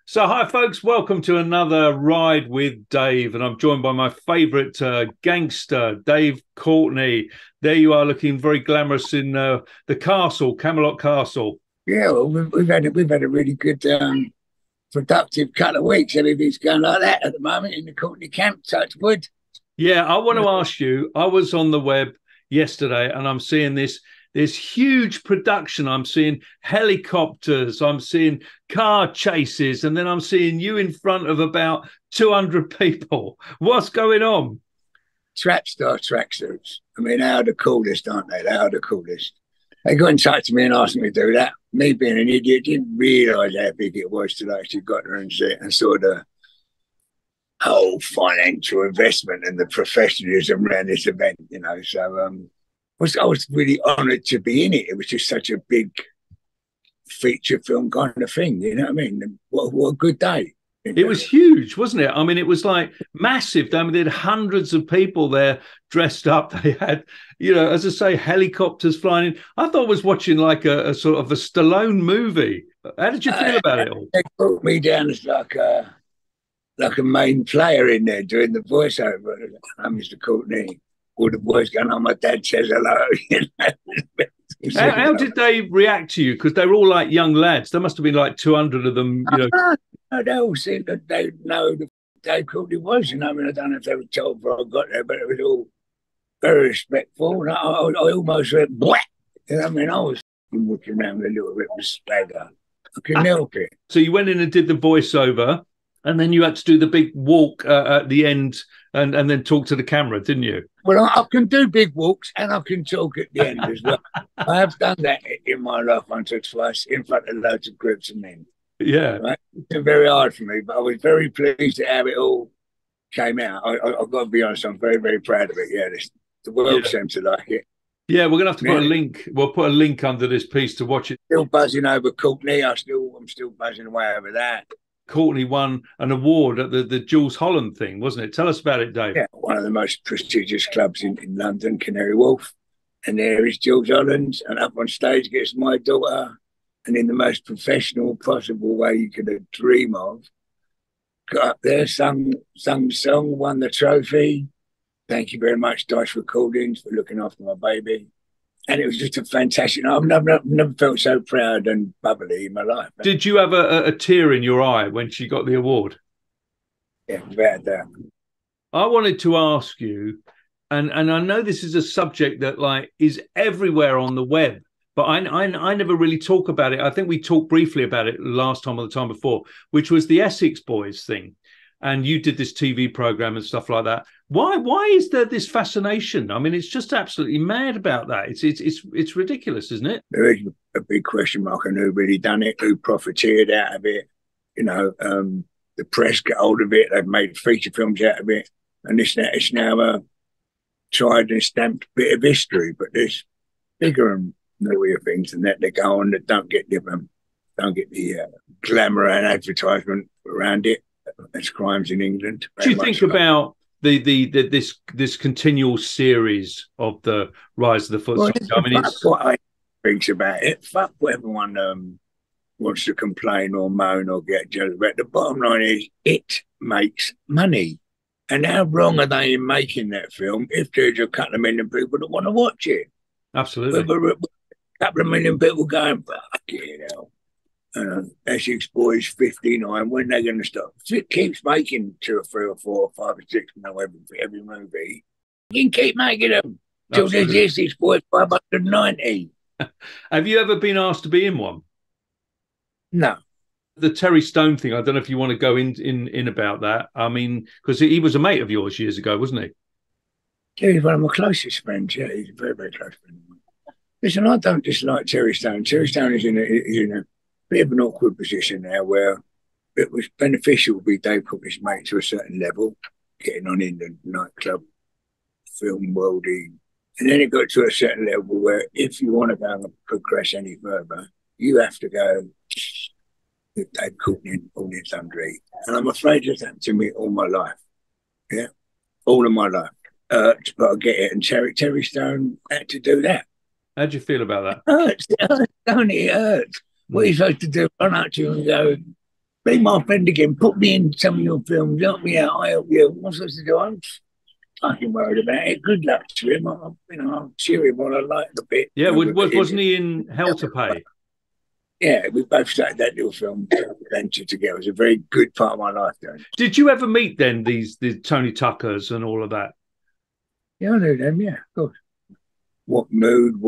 So, hi, folks. Welcome to another ride with Dave. And I'm joined by my favourite gangster, Dave Courtney. There you are, looking very glamorous in the castle, Camelot Castle. Yeah, well, we've had a really good productive couple of weeks. Everything's going like that at the moment in the Courtney camp. Touch wood. Yeah, I want to ask you, I was on the web yesterday and I'm seeing this huge production. I'm seeing helicopters, I'm seeing car chases, and then I'm seeing you in front of about 200 people. What's going on? Trapstar tracksuits. I mean, they are the coolest, aren't they? They are the coolest. They got in touch with me and asked me to do that. Me being an idiot, didn't realise how big it was till I actually got there and see it and saw the whole financial investment and the professionalism around this event, you know. So I was really honoured to be in it. It was just such a big feature film kind of thing, you know what I mean? What a good day. It was huge, wasn't it? I mean, it was like massive. I mean, they had hundreds of people there dressed up. They had, as I say, helicopters flying in. I thought I was watching like a sort of a Stallone movie. How did you feel about it all? They put me down as like a main player in there doing the voiceover. I'm Mr. Courtney. All the boys going, "Oh, my dad says hello." How did they react to you? Because they were all like young lads. There must have been like 200 of them, No, they all seemed that they know who Dave Courtney was. You know, I mean, I don't know if they were told before I got there, but it was all very respectful. And I almost went, "Bwah!" You know, I mean, I was looking around with a little bit of a stagger. I couldn't help it. So you went in and did the voiceover, and then you had to do the big walk at the end and then talk to the camera, didn't you? Well, I can do big walks and I can talk at the end as well. I have done that in my life once or twice in front of loads of groups of men. Yeah. Right? It's very hard for me, but I was very pleased at how it all came out. I've got to be honest, I'm very, very proud of it. Yeah, the world seems to like it. Yeah, we're gonna have to put a link. We'll put a link under this piece to watch it. Still buzzing over Courtney. I'm still buzzing away over that. Courtney won an award at the Jules Holland thing, wasn't it? Tell us about it, Dave. Yeah, one of the most prestigious clubs in London, Canary Wharf. And there is Jules Holland, and up on stage gets my daughter, and in the most professional possible way you could dream of, got up there, sung the song, won the trophy. Thank you very much, Dice Recordings, for looking after my baby. And it was just a fantastic. I've never felt so proud and bubbly in my life. Did you have a tear in your eye when she got the award? Yeah, without doubt. I wanted to ask you, and I know this is a subject that like is everywhere on the web, but I never really talk about it. I think we talked briefly about it last time or the time before, which was the Essex Boys thing. And you did this TV program and stuff like that. Why is there this fascination? I mean, it's just absolutely mad about that. It's ridiculous, isn't it? There is a big question mark on who really done it, who profiteered out of it. You know, the press get hold of it. They've made feature films out of it, and it's now a tried and stamped bit of history. But there's bigger and newer things than that go on that don't get the glamour and advertisement around it. As crimes in England. Do you think about this continual series of the rise of the foot soldier? I mean, it's what I think about it. Fuck what everyone wants to complain or moan or get jealous about. The bottom line is it makes money. And how wrong are they in making that film if there's a couple of million people that want to watch it? Absolutely. A couple of million people going, fuck it, hell. Essex Boys 59, when they're going to stop? If it keeps making 2 or 3 or 4 or 5 or 6, every movie, you can keep making them till there's Essex Boys 590. Have you ever been asked to be in one? No. The Terry Stone thing, I don't know if you want to go in about that. I mean, because he was a mate of yours years ago, wasn't he? Yeah, he's one of my closest friends. Yeah, he's a very, very close friend of mine. Listen, I don't dislike Terry Stone. Terry Stone is in a bit of an awkward position now where it was beneficial to be Dave Courtney's mate to a certain level, getting on in the nightclub, film worldy. And then it got to a certain level where if you want to go and progress any further, you have to go with Dave Courtney and all this Sundry. And I'm afraid it's happened to me all my life. Yeah, all of my life. But I get it. And Terry Stone had to do that. How do you feel about that? It hurts, don't it? It hurts. What are you supposed to do? Run up to you and go, be my friend again. Put me in some of your films. Help me out. I help you. What's supposed to do? I'm fucking worried about it. Good luck to him. I'll cheer him on. I like the bit. Yeah, wasn't he in Hell to Pay? Yeah, we both started that little film venture together. It was a very good part of my life. Then. Did you ever meet then the Tony Tuckers and all of that? Yeah, I knew them. Yeah, of course. What mood?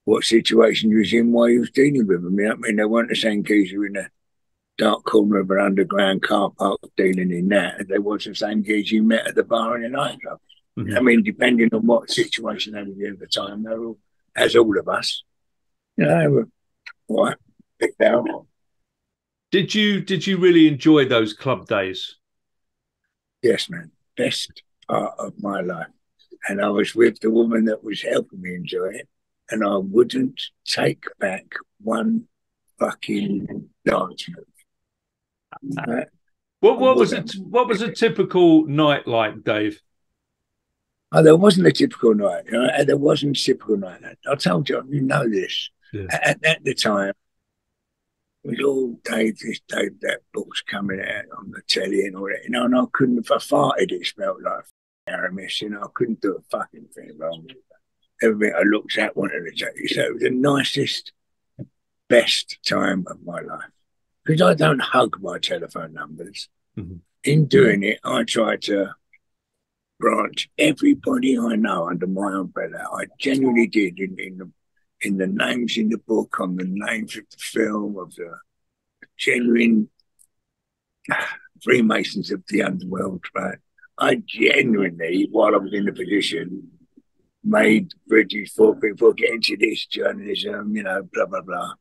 What situation you was in while you was dealing with them? I mean, they weren't the same geezer in a dark corner of an underground car park dealing in that. They was the same geezer you met at the bar in the nightclub. Mm-hmm. I mean, depending on what situation they were in at the time, they were all, as all of us, they were quite picked out. Did you really enjoy those club days? Yes, man. Best part of my life. And I was with the woman that was helping me enjoy it. And I wouldn't take back one fucking dance move. What was a typical night like, Dave? Oh, there wasn't a typical night. There wasn't a typical night. I told you, you know this. Yeah. At the time, it was all Dave, that book's coming out on the telly and all that. And I couldn't, if I farted, it smelled like Aramis. I couldn't do a fucking thing wrong. Everything I looked at wanted to take you. So it was the nicest, best time of my life. Because I don't hug my telephone numbers. Mm-hmm. In doing it, I try to branch everybody I know under my umbrella. I genuinely did in the names in the book, on the names of the film, of the genuine Freemasons of the underworld, right? I genuinely, while I was in the position, made bridges for people getting to this journalism, blah, blah, blah.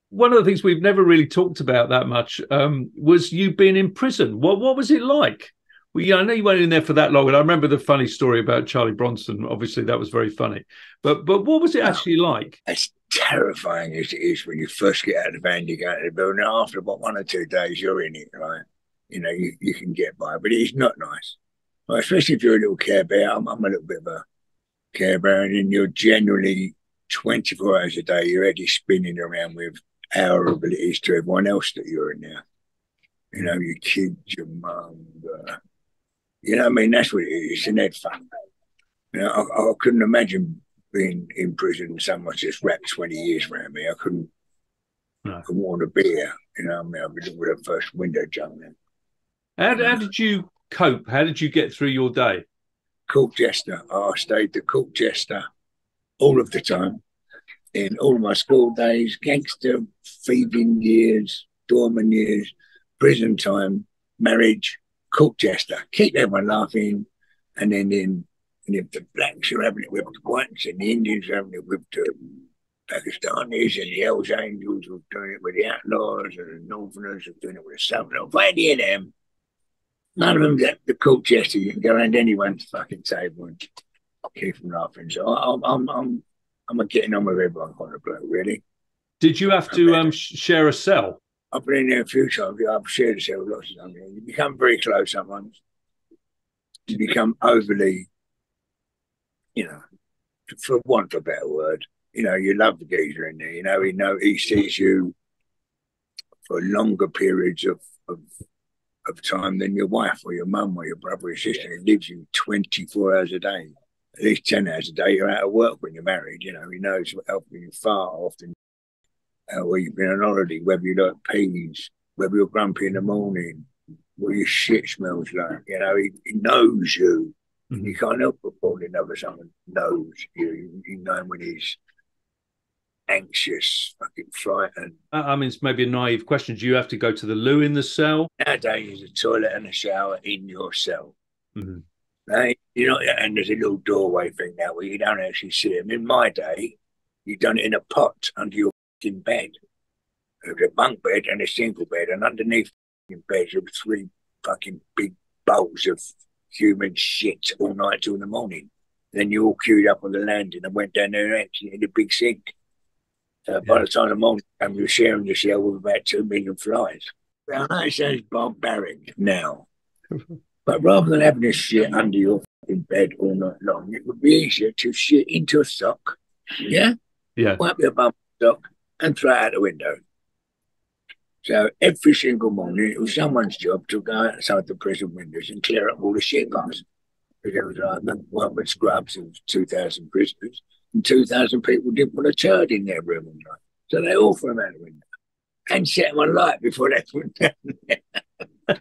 One of the things we've never really talked about that much was you being in prison. What was it like? Well, yeah, I know you weren't in there for that long, and I remember the funny story about Charlie Bronson. Obviously, that was very funny. But what was it actually like? As terrifying as it is when you first get out of the van, you go to the building. After about 1 or 2 days, you're in it, right? You can get by, but it's not nice. Well, especially if you're a little Care Bear. I'm a little bit of a Care Bear, and you're generally 24 hours a day, your head is spinning around with our abilities to everyone else that you're in there. Your kids, your mum, I mean, that's what it is. It's an head fun. I couldn't imagine being in prison. Someone just wrapped 20 years around me. I couldn't want to be here. I mean, I'd be with the first window jumping. How did you cope? How did you get through your day? Court jester. I stayed the court jester all of the time. In all of my school days, gangster, thieving years, doorman years, prison time, marriage, court jester. Keep everyone laughing. And then if the blacks are having it with the whites and the Indians are having it with the Pakistanis and the Hells Angels were doing it with the outlaws and the Northerners were doing it with the Southerners. If any of them, none of them get the court jester. You can go around anyone's fucking table and keep them laughing. So I'm getting on with everyone on the block, really. Did you have to share a cell? I've been in there a few times. I've shared a cell with lots of times. You become very close sometimes. You become overly, for want of a better word, you love the geezer in there. He sees you for longer periods of time than your wife or your mum or your brother or sister. He lives you 24 hours a day. At least 10 hours a day, you're out of work when you're married. He knows what helping you far often. Where you've been on holiday, whether you like peas, whether you're grumpy in the morning, what your shit smells like. He knows you. Mm-hmm. You can't help but fall in love with someone who knows you. You know him when he's anxious, fucking frightened. I mean, it's maybe a naive question. Do you have to go to the loo in the cell? Nowadays, there's a toilet and a shower in your cell. Mm-hmm. Right? And there's a little doorway thing now where you don't actually see them. In my day, you done it in a pot under your in bed. There was a bunk bed and a single bed, and underneath the bed there were 3 fucking big bowls of human shit all night till the morning. Then you all queued up on the landing and went down there and emptied in the big sink. By the time the morning came, you were sharing the cell with about 2 million flies. I know it sounds barbaric now, but rather than having this shit under your bed all night long, it would be easier to shit into a sock, wipe your bum sock, and throw it out the window. So every single morning, it was someone's job to go outside the prison windows and clear up all the shit guys. Because there was like, well, with scrubs, it was 2,000 prisoners, and 2,000 people didn't want a turd in their room all night. So they all threw them out the window and set them on light before they put them down there.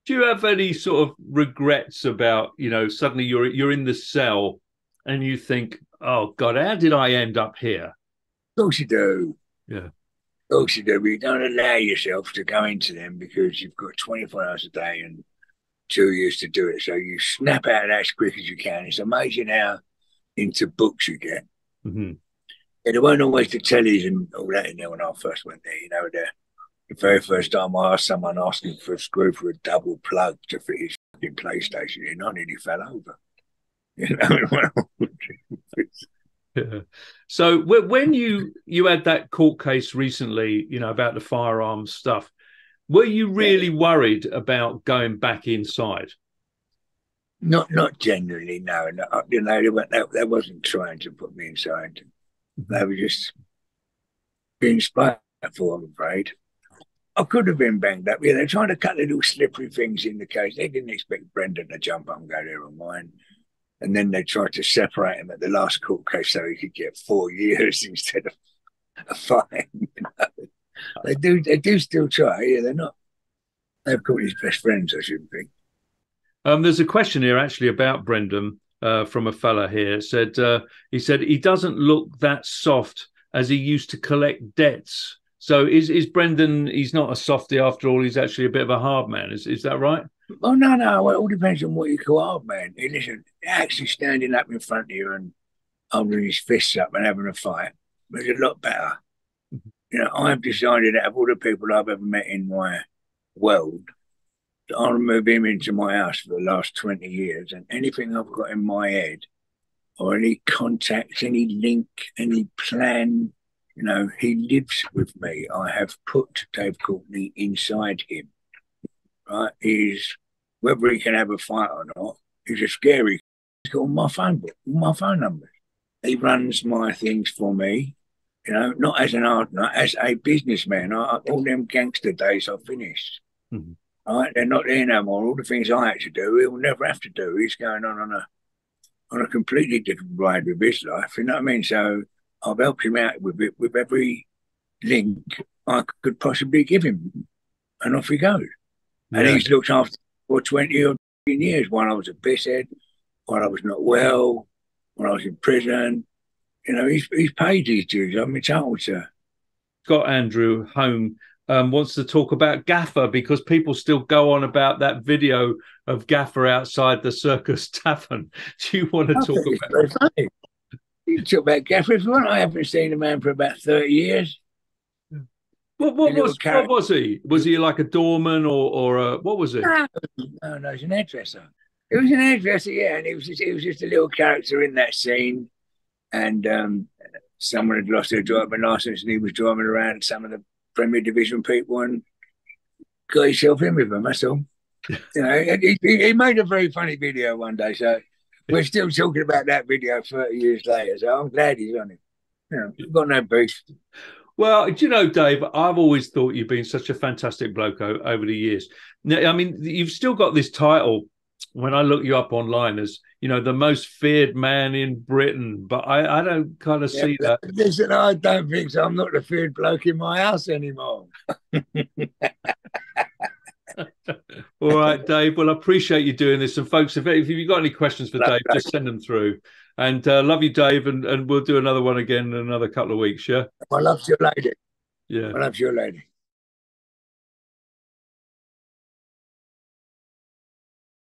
Do you have any sort of regrets about, you know, suddenly you're in the cell and you think, oh God, how did I end up here? Of course you do. Yeah. Of course you do. But you don't allow yourself to go into them because you've got 24 hours a day and 2 years to do it. So you snap out of that as quick as you can. It's amazing how into books you get. Mm-hmm. And there weren't always the tellies and all that in there when I first went there. You know, the very first time I asked someone asking for a screw for a double plug to fit his fucking PlayStation in, I nearly fell over. You know. Yeah. So when you had that court case recently, you know, about the firearms stuff, were you really worried about going back inside? Not genuinely, no. You know, they wasn't trying to put me inside. They were just being spiteful, I'm afraid. I could have been banged up. Yeah, they're trying to cut little slippery things in the case. They didn't expect Brendan to jump up and go there on mine. And then they tried to separate him at the last court case so he could get 4 years instead of a fine. You know? They do still try. Yeah, they're not. They've got his best friends, I should think. There's a question here actually about Brendan from a fella here. He said he doesn't look that soft as he used to collect debts. So is Brendan? He's not a softie after all. He's actually a bit of a hard man. Is that right? Oh no. Well, it all depends on what you call hard man. Listen, actually standing up in front of you and holding his fists up and having a fight was a lot better. You know, I've decided out of all the people I've ever met in my world, that I'll move him into my house for the last 20 years, and anything I've got in my head, or any contacts, any link, any plan, you know, he lives with me. I have put Dave Courtney inside him. Right? Whether he can have a fight or not, he's a scary. He's got all my phone book, all my phone numbers. He runs my things for me, you know, not as an artist, as a businessman. All them gangster days are finished. Mm-hmm. Right? They're not there no more. All the things I had to do, he'll never have to do. He's going on a completely different ride with his life. You know what I mean? So I've helped him out with it, with every link I could possibly give him, and off he goes. Yeah. And he's looked after for 20 or 15 years. While I was a pisshead, while I was not well, when I was in prison, you know, he's paid his dues. I'm entitled to. Scott Andrew Home wants to talk about Gaffer because people still go on about that video of Gaffer outside the Circus Tavern. Do you want to talk about it? You talk about Gaffer if you want. I haven't seen the man for about 30 years. What was he? Was he like a doorman or what was he? No, he's an hairdresser. He was an hairdresser, yeah, and he was just a little character in that scene. And someone had lost their driving license, and he was driving around some of the Premier Division people and got himself in with them. That's all. You know, he made a very funny video one day, so we're still talking about that video 30 years later. So I'm glad he's on it. You know, we've got no beef. Well, do you know, Dave, I've always thought you've been such a fantastic bloke over the years. Now, I mean, you've still got this title when I look you up online as, you know, the most feared man in Britain, but I don't kind of see that. Listen, I don't think so. I'm not the feared bloke in my house anymore. All right, Dave. Well, I appreciate you doing this. And folks, if you've got any questions for Dave, just send them through. And love you, Dave. And we'll do another one again in another couple of weeks, yeah? I love your lady. Yeah. I love your lady.